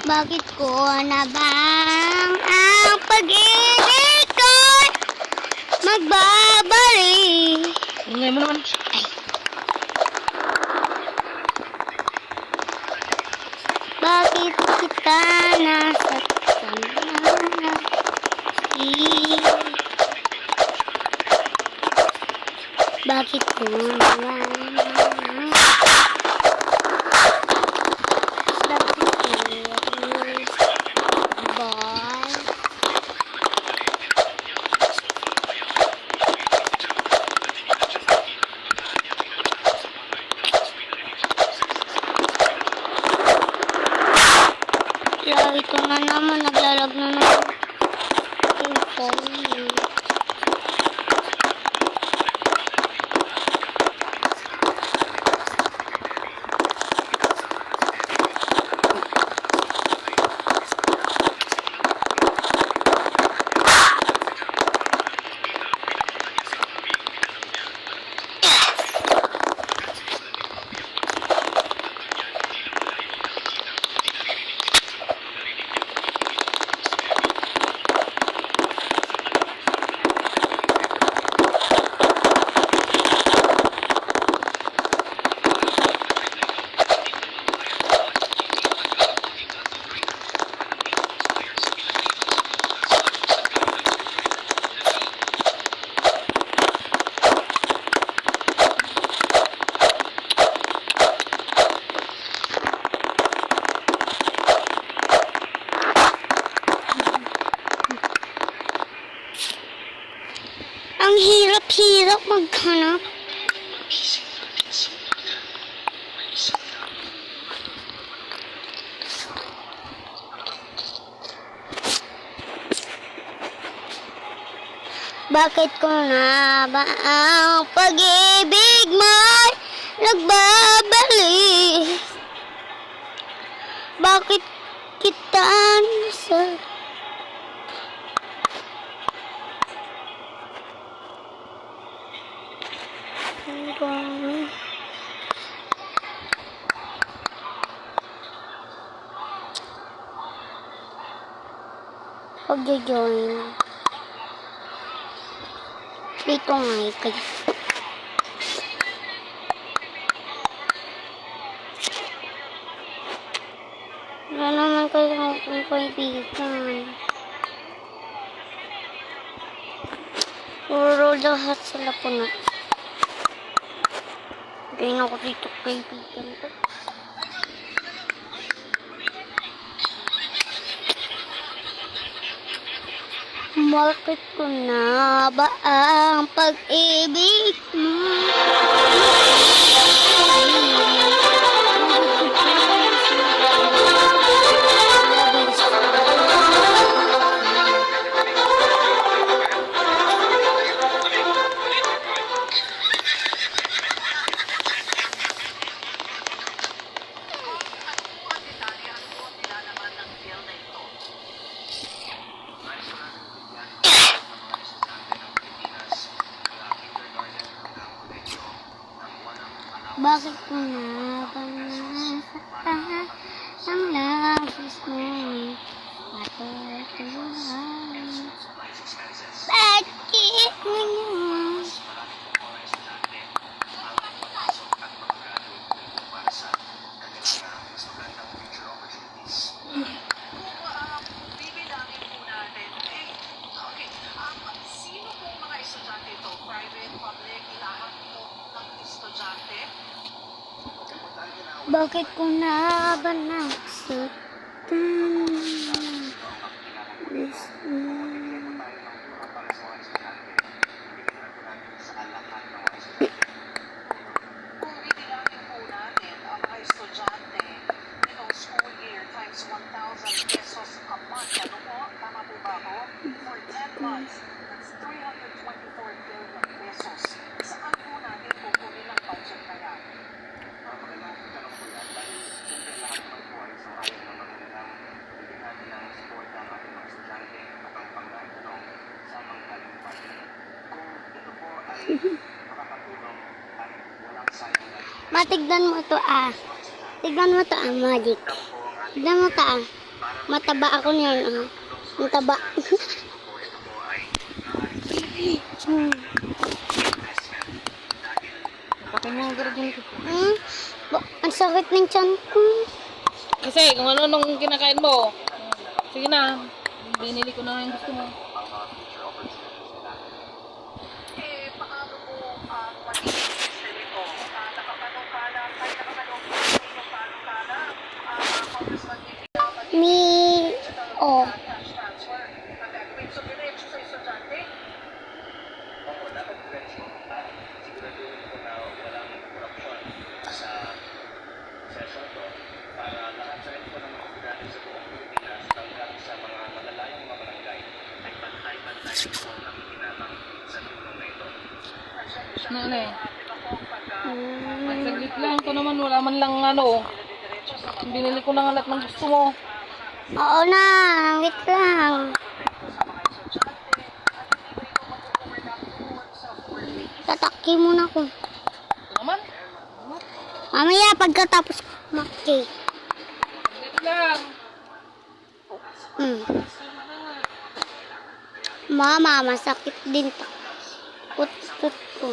Bakit ko na bang ang pag-ibig ko'y magbabalik? Ingay mo naman. Ay. Bakit kita nasaktan na? Bakit ko na ito na naman, naglalag na naman yung phone. Ang hirap-hirap maghanap. Bakit ko na ba ang pag-ibig mo'y nagbabalik? Bakit kita nasa pag-join dito nga ikay. Wala naman kayo kung kaibigan. Puro lahat sila po na. Gain ako dito kaibigan ko. Bakit ko na ba ang pag-ibig mo? Bakit ko na ba nasaktan ang labis mo? Matutuhan. Bakit mo yun? Sino po mga estudyante ito? Private, public, lahat po ng estudyante? Bakit ko na ba nasaktan? Kung bibilangin po natin ang mga estudyante nitong school year times 1,000 pesos a month. Ano po? Tama po ba ako? For 10 months, that's 324 billion pesos. Saan po natin kukunin ang budget na yan? Matignan mo to ah. Tignan mo to ah, Magic. Tignan mo to ah. Mataba ako niyan. Mataba. Kapatid mo ang garagin ko. Ang sakit ng tiyan ko. Kasi kung ano nung kinakain mo. Sige na. Binili ko na yung gusto mo. Paano mo magiging system ito? Nakapanukala, kahit nakapanukala, Congressman Vivian, cash transfer. Nag-agreed sa diretso sa estudyante. Opo, dapat diretso. Siguraduhin ko na walang korupsyon sa session to para lahat sa ito ng mga estudyante sa buong Pilipinas hanggang sa mga malalayong mga barangay ay pantay-pantay ito ang nakikinabang sa tulong na ito. Nanay. Saglit lang. Ito naman wala man lang ano. Binili ko na nga lahat ng gusto mo. Oo na. Wait lang. Tataki muna ko. Ito naman. Mamaya pagkatapos mag-cake. Saglit lang. Mama, masakit din takot ko. Ko.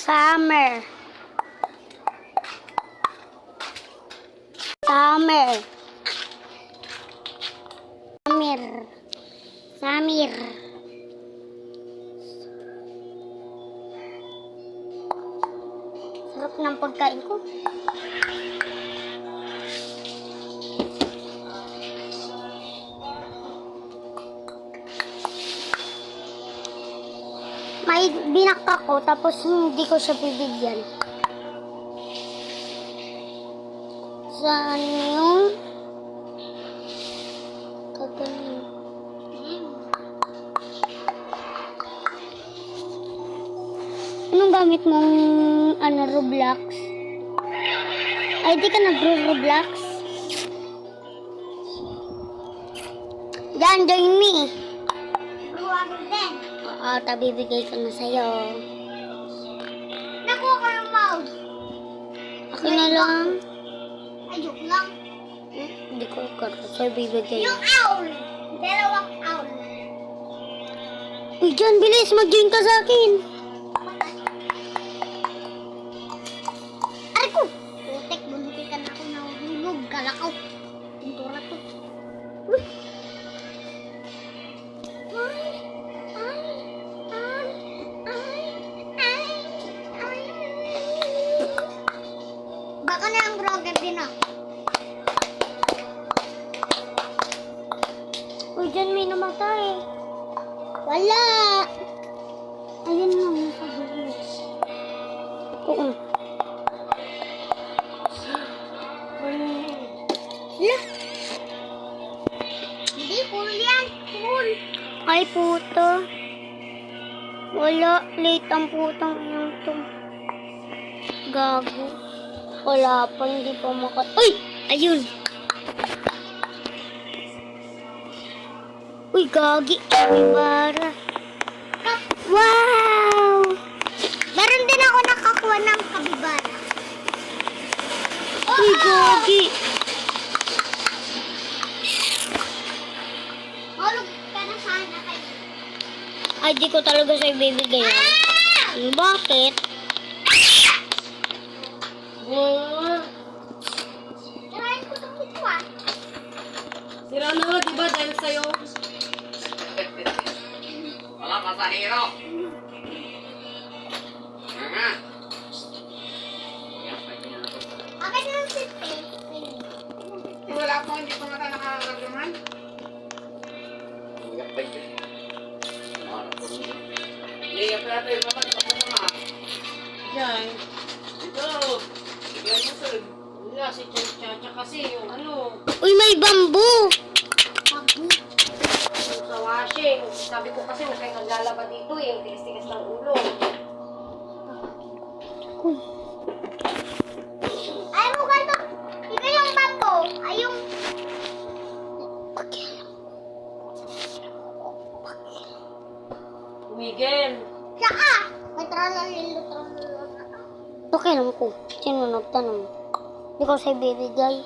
Summer. Samir. Sarap ng pagkain ko. May binak ako tapos hindi ko siya bibigyan. Saan yung kagaling? Anong gamit mong Roblox? Ay, di ka nag-Roblox? Yan, join me. Oo, tabibigay ko na sa'yo. Nakuha ko yung mouse. Akin na lang. Ayok lang. Hindi ko sa'yo bibigay. Yung owl. Dalawang owl. Uy, John, bilis. Mag-join ka sa akin. Aray ko. Putek, buntikan ako na hulog. Galakaw. Pintura to. Uy. Baka na ang broken din ako. Uy, John, may namatay. Wala. Ayun na, nasa dulo. Oo. Wala. Hindi, cool yan. Cool. Ay, puto. Wala. Late ang putang iyong to. Gago. Wala pa, hindi pa makat... Uy! Ayun! Uy, gagi. Kabibara. Wow! Meron din ako nakakuha ng kabibara. Uy, gagi. Hulog ka na sana kayo. Ay, di ko talaga sa'yo bibigay. Bakit? Tirahin ko itong kukuha. Sira na nga, diba? Dahil sa'yo. Wala pasahero. Akin yung sipin. Wala po, hindi pa nga nakakagaman. Liya pala tayo naman, ako mga. Yan. Ito. Wala, si Chacha kasi yung ano, Uy, may bamboo. Babu. yung sa washing. Sabi ko kasi huwag kayong naglalaba dito eh, yung tigas-tigas ng ulo. Ay mo ganito. Ito yung bambo. Ay yung... Miguel. Saka. May tralalilo na. Okay lang ko. Sinunod tanong. Hindi ko sa'yo bibigay.